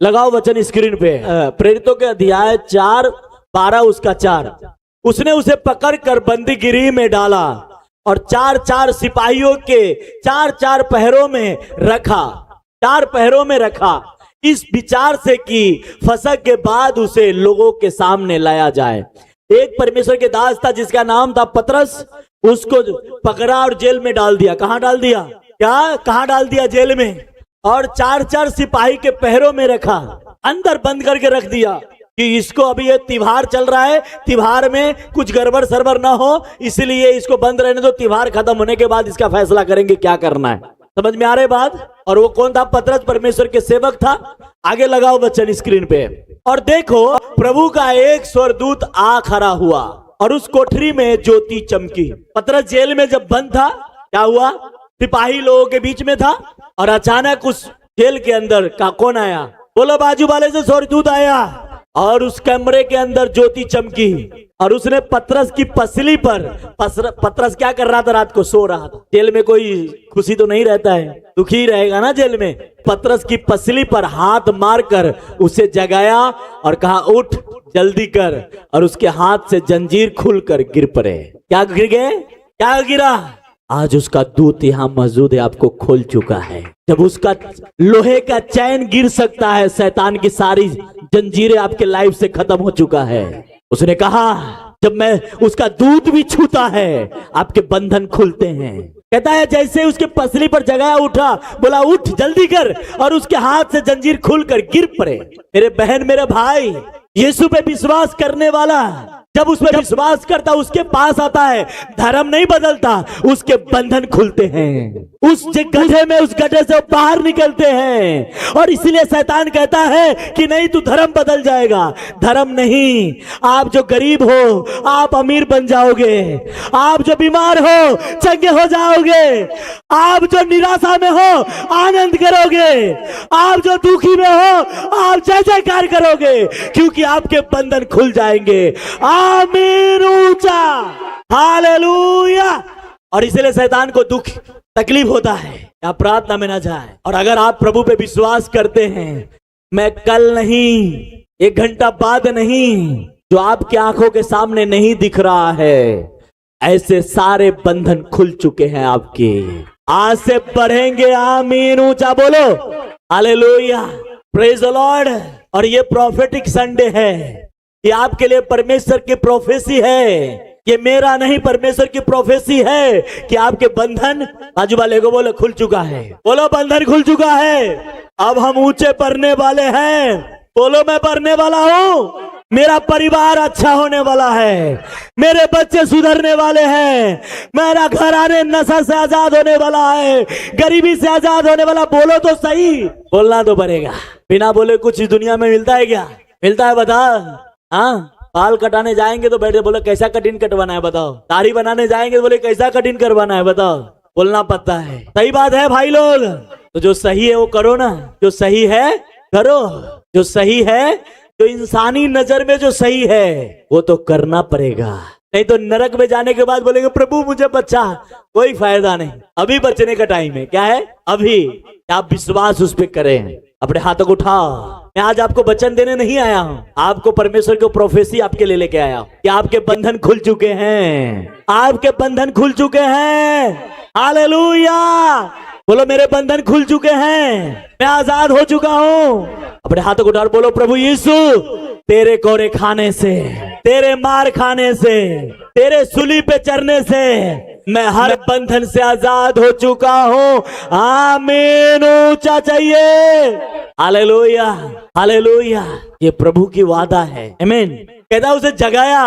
लगाओ वचन स्क्रीन पे। प्रेरितों के अध्याय 4:12 उसका 4। उसने उसे पकड़कर बंदीगिरी में डाला और 4-4 सिपाहियों के 4-4 पहरों में रखा, 4 पहरों में रखा, इस विचार से कि फसक के बाद उसे लोगों के सामने लाया जाए। एक परमेश्वर के दास था जिसका नाम था पतरस, उसको पकड़ा और जेल में डाल दिया। कहां डाल दिया? क्या कहां डाल दिया? जेल में। और 4-4 सिपाही के पहरों में रखा, अंदर बंद करके रख दिया कि इसको अभी ये त्योहार चल रहा है, त्योहार में कुछ गड़बड़ सरबड़ ना हो, इसलिए इसको बंद रहने दो, त्योहार खत्म होने के बाद इसका फैसला करेंगे क्या करना है। समझ में आ रही बात? और वो कौन था? पतरस परमेश्वर के सेवक था। आगे लगाओ वचन स्क्रीन पे। और देखो, प्रभु का एक स्वर्गदूत आ खड़ा हुआ और उस कोठरी में ज्योति चमकी। पतरस जेल में जब बंद था, क्या हुआ? सिपाही लोगों के बीच में था और अचानक उस जेल के अंदर का कौन आया? बोलो, बाजू वाले से स्वर्गदूत आया और उस कमरे के अंदर ज्योति चमकी और उसने पतरस की पसली पर, पतरस क्या कर रहा था? रात को सो रहा था। जेल में कोई खुशी तो नहीं रहता है, दुखी रहेगा ना जेल में। पतरस की पसली पर हाथ मारकर उसे जगाया और कहा, उठ जल्दी कर। और उसके हाथ से जंजीर खुलकर गिर पड़े। क्या गिर गए? क्या गिरा? आज उसका दूत यहाँ मौजूद है, आपको खोल चुका है। जब उसका लोहे का चैन गिर सकता है, शैतान की सारी जंजीरें आपके लाइफ से खत्म हो चुका है। उसने कहा, जब मैं उसका दूत भी छूता है, आपके बंधन खुलते हैं। कहता है जैसे उसके पसली पर जगाया, उठा, बोला उठ जल्दी कर, और उसके हाथ से जंजीर खुलकर गिर पड़े। मेरे बहन, मेरे भाई, यीशु पे विश्वास करने वाला जब उसमें विश्वास करता, उसके पास आता है, धर्म नहीं बदलता, उसके बंधन खुलते हैं। उस गड्ढे में, उस गड्ढे से बाहर निकलते हैं। और इसलिए शैतान कहता है कि नहीं, तू धर्म बदल जाएगा। धर्म नहीं, आप जो गरीब हो आप अमीर बन जाओगे, आप जो बीमार हो चंगे हो जाओगे, आप जो निराशा में हो आनंद करोगे, आप जो दुखी में हो आप जय जयकार करोगे, क्योंकि आपके बंधन खुल जाएंगे। आमीन, ऊंचा हालेलुया। और इसलिए शैतान को दुख तकलीफ होता है या प्रार्थना में ना जाए। और अगर आप प्रभु पे विश्वास करते हैं, मैं कल नहीं, 1 घंटा बाद नहीं, जो आपकी आंखों के सामने नहीं दिख रहा है, ऐसे सारे बंधन खुल चुके हैं आपके। आज से बढ़ेंगे। आमीन, ऊंचा बोलो हालेलुया, प्रेज द लॉर्ड। और ये प्रोफेटिक संडे है, ये आपके लिए परमेश्वर की प्रोफेसी है। ये मेरा नहीं, परमेश्वर की प्रोफेसी है कि आपके बंधन, बाजू वाले को बोलो, खुल चुका है। बोलो, बंधन खुल चुका है। अब हम ऊंचे बढ़ने वाले हैं। बोलो, मैं बढ़ने वाला हूं। मेरा परिवार अच्छा होने वाला है, मेरे बच्चे सुधरने वाले हैं, मेरा घराने नशा से आजाद होने वाला है, गरीबी से आजाद होने वाला। बोलो तो सही, बोलना तो पड़ेगा। बिना बोले कुछ इस दुनिया में मिलता है क्या? मिलता है? बता। हाँ, बाल कटाने जाएंगे तो बैठे बोले कैसा कटिंग कटवाना है बताओ। दाढ़ी बनाने जाएंगे तो बोले कैसा कटिंग करवाना है बताओ। बोलना पड़ता है। सही बात है भाई लोग। तो जो सही है वो करो ना, जो सही है करो, जो सही है, जो इंसानी नजर में जो सही है वो तो करना पड़ेगा। नहीं तो नरक में जाने के बाद बोलेंगे प्रभु मुझे बचा। कोई फायदा नहीं, अभी बचने का टाइम है। क्या है? अभी। आप विश्वास उस पर करें। अपने हाथों को उठाओ। मैं आज आपको वचन देने नहीं आया हूं, आपको परमेश्वर को प्रोफेसी आपके लिए लेके आया हूं कि आपके बंधन खुल चुके हैं, आपके बंधन खुल चुके हैं। हालेलुया। बोलो, मेरे बंधन खुल चुके हैं, मैं आजाद हो चुका हूं। अपने हाथों को उठाओ, बोलो प्रभु यीशु, तेरे कोरे खाने से, तेरे मार खाने से, तेरे सूली पे चढ़ने से मैं हर बंधन से आजाद हो चुका हूं। आमीन, ऊंचा चाहिए। Hallelujah, hallelujah. ये प्रभु की वादा है। आमीन। कहता उसे जगाया,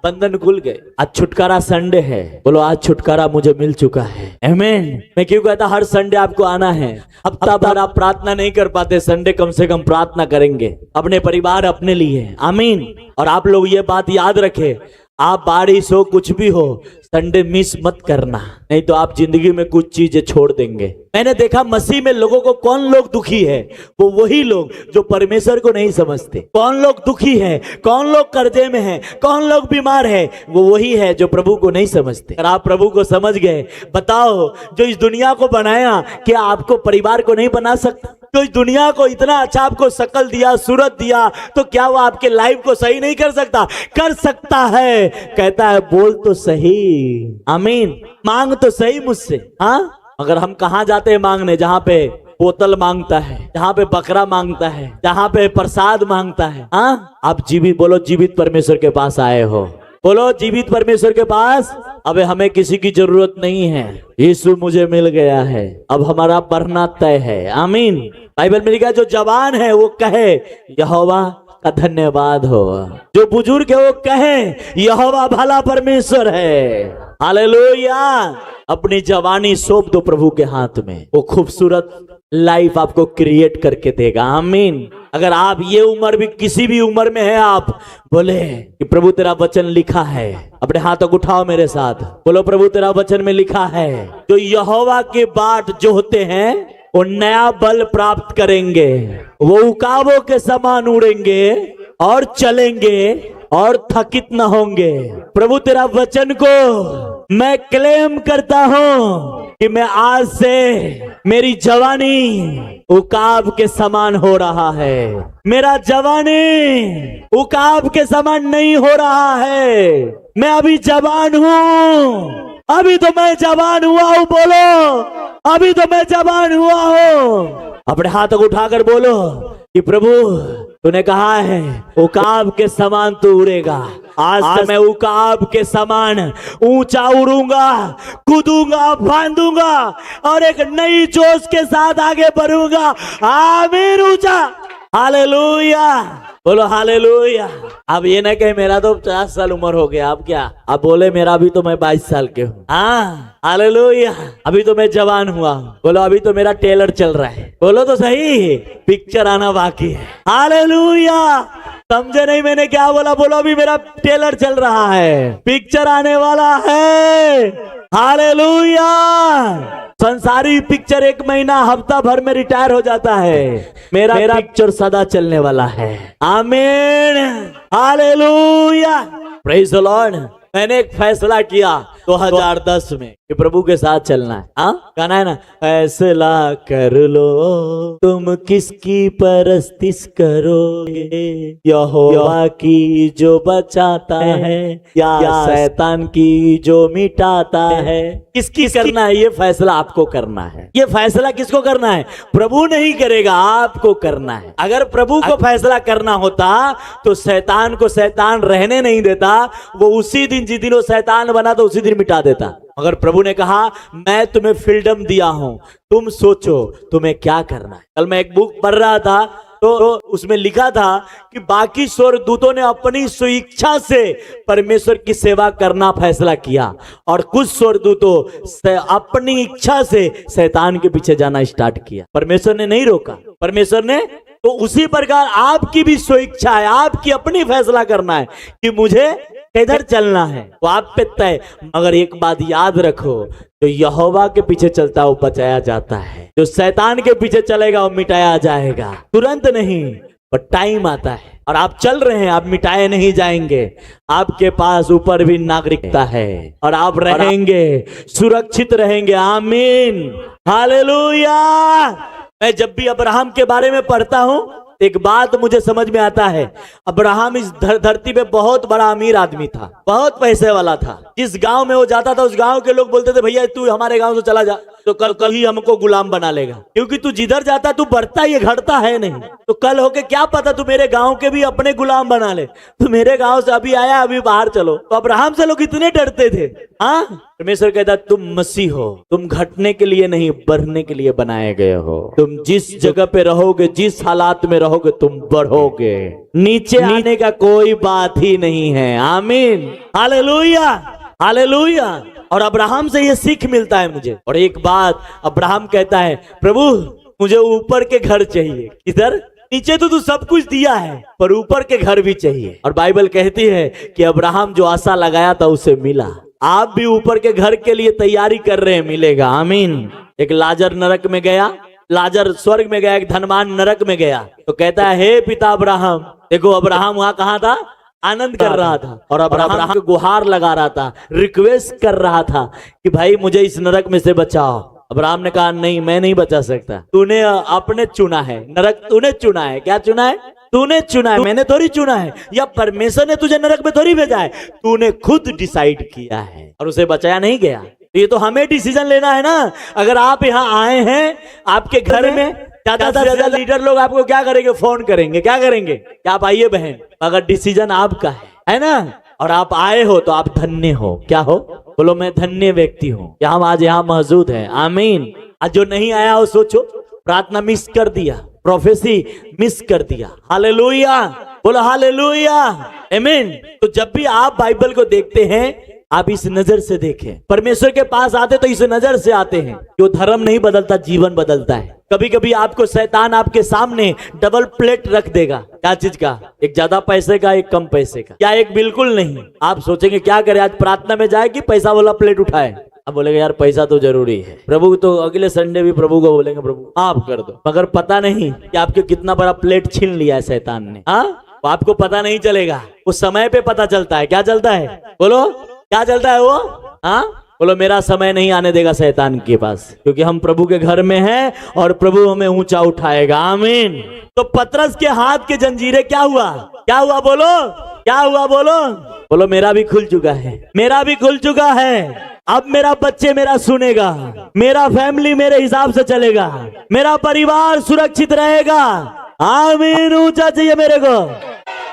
बंधन खुल गए। आज छुटकारा संडे है। बोलो, आज छुटकारा मुझे मिल चुका है। आमीन। मैं क्यों कहता हर संडे आपको आना है। हफ्ता भर आप प्रार्थना नहीं कर पाते, संडे कम से कम प्रार्थना करेंगे अपने परिवार, अपने लिए। आमीन। और आप लोग ये बात याद रखें, आप बारिश हो कुछ भी हो, संडे मिस मत करना, नहीं तो आप जिंदगी में कुछ चीजें छोड़ देंगे। मैंने देखा मसीह में लोगों को, कौन लोग दुखी है, वो वही लोग जो परमेश्वर को नहीं समझते। कौन लोग दुखी है, कौन लोग कर्जे में है, कौन लोग बीमार है, वो वही है जो प्रभु को नहीं समझते। अगर आप प्रभु को समझ गए, बताओ जो इस दुनिया को बनाया, क्या आपको परिवार को नहीं बना सकता? तो इस दुनिया को इतना अच्छा आपको शकल दिया, सूरत दिया, तो क्या वो आपके लाइफ को सही नहीं कर सकता? कर सकता है। कहता है बोल तो सही, आमीन, मांग तो सही मुझसे। हाँ, अगर हम कहाँ जाते हैं मांगने? जहाँ पे बोतल मांगता है, जहाँ पे बकरा मांगता है, जहाँ पे प्रसाद मांगता है। हाँ, आप जीवित, बोलो जीवित परमेश्वर के पास आए हो, बोलो जीवित परमेश्वर के पास। अबे हमें किसी की जरूरत नहीं है, यीशु मुझे मिल गया है, अब हमारा बढ़ना तय है। आमीन। बाइबल में लिखा है जो जवान है वो कहे यहोवा का धन्यवाद हो, जो बुजुर्ग है वो कहे यहोवा भला परमेश्वर है। हालेलुया। अपनी जवानी सौंप दो प्रभु के हाथ में, वो खूबसूरत लाइफ आपको क्रिएट करके देगा। आमीन। अगर आप ये उम्र भी, किसी भी उम्र में है, आप बोले कि प्रभु तेरा वचन लिखा है, अपने हाथों को उठाओ मेरे साथ, बोलो प्रभु तेरा वचन में लिखा है जो यहोवा के बाट जोहते हैं वो नया बल प्राप्त करेंगे, वो उकाबों के समान उड़ेंगे और चलेंगे और थकित न होंगे। प्रभु तेरा वचन को मैं क्लेम करता हूं कि मैं आज से मेरी जवानी उकाब के समान हो रहा है, मेरा जवानी उकाब के समान नहीं हो रहा है। मैं अभी जवान हूँ, अभी तो मैं जवान हुआ हूँ, बोलो अभी तो मैं जवान हुआ हूँ। अपने हाथों को उठाकर बोलो कि प्रभु तूने कहा है उकाब के समान तू उड़ेगा। आज से मैं उकाब के समान ऊंचा उड़ूंगा, कूदूंगा, बांधूंगा और एक नई जोश के साथ आगे बढ़ूंगा। आमीन। ऊंचा। हालेलुया। बोलो हालेलुया। अब ये ना कहे मेरा तो 50 साल उम्र हो गया, अब क्या? अब बोले मेरा भी तो मैं 22 साल के हूँ। हाँ, हालेलुया। अभी तो मैं जवान हुआ। बोलो अभी तो मेरा टेलर चल रहा है। बोलो तो सही, पिक्चर आना बाकी है। हालेलुया। समझे नहीं मैंने क्या बोला? बोलो अभी मेरा टेलर चल रहा है, पिक्चर आने वाला है। हालेलुया। संसारी पिक्चर 1 महीना, हफ्ता भर में रिटायर हो जाता है, मेरा पिक्चर सदा चलने वाला है। आमीन। हालेलुया। Praise the Lord. मैंने एक फैसला किया 2010 में कि प्रभु के साथ चलना है। हाँ, गाना है ना, फैसला कर लो तुम किसकी परस्तिश करोगे, यहोवा की जो बचाता है या शैतान की जो मिटाता है। किसकी करना है? ये फैसला आपको करना है। ये फैसला किसको करना है? प्रभु नहीं करेगा, आपको करना है। अगर प्रभु को फैसला करना होता तो शैतान को शैतान रहने नहीं देता, वो उसी दिन, जिस दिन वो शैतान बना तो उसी दिन मिटा देता। मगर प्रभु ने कहा मैं तुम्हें फ्रीडम दिया हूं, तुम सोचो तुम्हें क्या करना है। कल मैं एक बुक पढ़ रहा था तो उसमें लिखा था कि बाकी स्वर्गदूतों ने अपनी स्वेच्छा से परमेश्वर की सेवा करना फैसला किया और कुछ स्वर्गदूतों अपनी इच्छा से शैतान के पीछे जाना स्टार्ट किया। परमेश्वर ने नहीं रोका, परमेश्वर ने। तो उसी प्रकार आपकी भी स्वेच्छा है, आपकी अपनी फैसला करना है कि मुझे किधर चलना है, तो आप पे तय। मगर एक बात याद रखो, जो यहोवा के पीछे चलता है वो बचाया जाता है, जो शैतान के पीछे चलेगा वो मिटाया जाएगा। तुरंत नहीं, पर टाइम आता है और आप चल रहे हैं, आप मिटाए नहीं जाएंगे। आपके पास ऊपर भी नागरिकता है और आप रहेंगे, सुरक्षित रहेंगे। आमीन। हालेलुया। मैं जब भी अब्राहम के बारे में पढ़ता हूं एक बात मुझे समझ में आता है, अब्राहम इस धरती पे बहुत बड़ा अमीर आदमी था, बहुत पैसे वाला था। जिस गांव में वो जाता था उस गांव के लोग बोलते थे भैया तू हमारे गांव से चला जा तो कल ही हमको गुलाम बना लेगा, क्योंकि तू जिधर जाता तू बढ़ता ही घटता है नहीं। तो कल होके क्या पता तू मेरे गांव के भी अपने गुलाम बना ले। तू मेरे गांव से अभी आया, अभी बाहर चलो। तो अब्राहम से लोग इतने डरते थे। हाँ, परमेश्वर कहता तुम मसीह हो, तुम घटने के लिए नहीं बढ़ने के लिए बनाए गए हो। तुम जिस जगह पे रहोगे, जिस हालात में रहोगे, तुम बढ़ोगे, नीचे आने का कोई बात ही नहीं है। आमीन। हालेलुया। हालेलुया। और अब्राहम से ये सीख मिलता है मुझे। और एक बात अब्राहम कहता है प्रभु मुझे ऊपर के घर चाहिए। किधर? नीचे तो तू सब कुछ दिया है, पर ऊपर के घर भी चाहिए। और बाइबल कहती है कि अब्राहम जो आशा लगाया था उसे मिला। आप भी ऊपर के घर के लिए तैयारी कर रहे हैं, मिलेगा। आमीन। एक लाजर नरक में गया, लाजर स्वर्ग में गया, एक धनवान नरक में गया। तो कहता है हे पिता अब्राहम, देखो अब्राहम वहां कहाँ था? आनंद कर रहा था और अब्राहम को गुहार लगा रहा था, रिक्वेस्ट कर रहा था कि भाई मुझे इस नरक में से बचाओ। अब्राहम ने कहा नहीं, मैं नहीं बचा सकता, तूने अपने चुना है, नरक तूने चुना है। क्या चुना है? तूने चुना है, मैंने थोड़ी चुना है, या परमेश्वर ने तुझे नरक में थोड़ी भेजा है, तूने खुद डिसाइड किया है और उसे बचाया नहीं गया। ये तो हमें डिसीजन लेना है ना। अगर आप यहाँ आए हैं, आपके घर में ज्यादा से ज्यादा लीडर लोग आपको क्या करेंगे? फोन करेंगे, क्या करेंगे कि आप आइए बहन, अगर डिसीजन आपका है ना, और आप आए हो तो आप धन्य हो। क्या हो? बोलो मैं धन्य व्यक्ति हूँ कि हम आज यहाँ मौजूद हैं। आमीन। आज जो नहीं आया हो सोचो, प्रार्थना मिस कर दिया, प्रोफेसी मिस कर दिया। हालेलुया, बोलो हालेलुया, आमीन। तो जब भी आप बाइबल को देखते हैं, आप इस नजर से देखें। परमेश्वर के पास आते तो इस नजर से आते हैं। जो धर्म नहीं बदलता, जीवन बदलता है। कभी कभी आपको शैतान आपके सामने डबल प्लेट रख देगा। क्या चीज का? एक ज्यादा पैसे का, एक कम पैसे का, या एक बिल्कुल नहीं। आप सोचेंगे क्या करें, आज प्रार्थना में जाए कि पैसा वाला प्लेट उठाए। अब बोलेंगे यार पैसा तो जरूरी है, प्रभु तो अगले संडे भी प्रभु को बोलेंगे प्रभु आप कर दो, मगर पता नहीं कि आपके कितना बड़ा प्लेट छीन लिया है शैतान ने। हाँ, आपको पता नहीं चलेगा, उस समय पे पता चलता है। क्या चलता है? बोलो क्या चलता है वो? हाँ, बोलो मेरा समय नहीं आने देगा शैतान के पास, क्योंकि हम प्रभु के घर में हैं और प्रभु हमें ऊंचा उठाएगा। आमीन। तो पतरस के हाथ के जंजीरें क्या हुआ? क्या हुआ? बोलो क्या हुआ? बोलो बोलो मेरा भी खुल चुका है, मेरा भी खुल चुका है। अब मेरा बच्चे मेरा सुनेगा, मेरा फैमिली मेरे हिसाब से चलेगा, मेरा परिवार सुरक्षित रहेगा। आमीन। ऊंचा चाहिए मेरे को।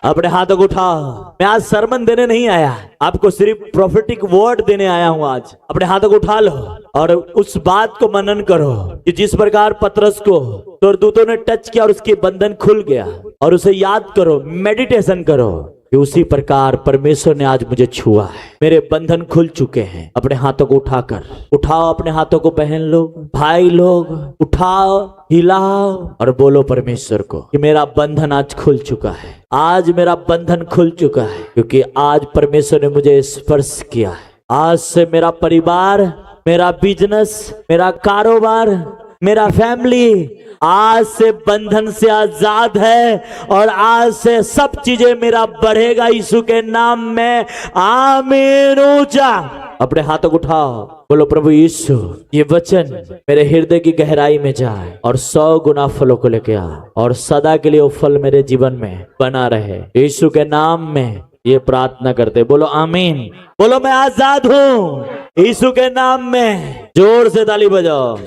अपने हाथों को उठाओ। मैं आज सरमन देने नहीं आया, आपको सिर्फ प्रोफेटिक वर्ड देने आया हूं आज। अपने हाथों को उठा लो और उस बात को मनन करो कि जिस प्रकार पतरस को स्वर्गदूतों ने टच किया और उसके बंधन खुल गया, और उसे याद करो, मेडिटेशन करो कि उसी प्रकार परमेश्वर ने आज मुझे छुआ है, मेरे बंधन खुल चुके हैं। अपने हाथों को उठाकर उठाओ, अपने हाथों को बहन लोग, भाई लोग, उठाओ, हिलाओ और बोलो परमेश्वर को कि मेरा बंधन आज खुल चुका है, आज मेरा बंधन खुल चुका है, क्योंकि आज परमेश्वर ने मुझे स्पर्श किया है। आज से मेरा परिवार, मेरा बिजनेस, मेरा कारोबार, मेरा फैमिली आज से बंधन से आजाद है, और आज से सब चीजें मेरा बढ़ेगा यीशु के नाम में। आमीन। ऊंचा अपने हाथों को उठाओ, बोलो प्रभु यीशु ये वचन मेरे हृदय की गहराई में जाए और 100 गुना फलों को लेके आ, और सदा के लिए वो फल मेरे जीवन में बना रहे। यीशु के नाम में ये प्रार्थना करते, बोलो आमीन। बोलो मैं आजाद हूँ यीशु के नाम में। जोर से ताली बजाओ।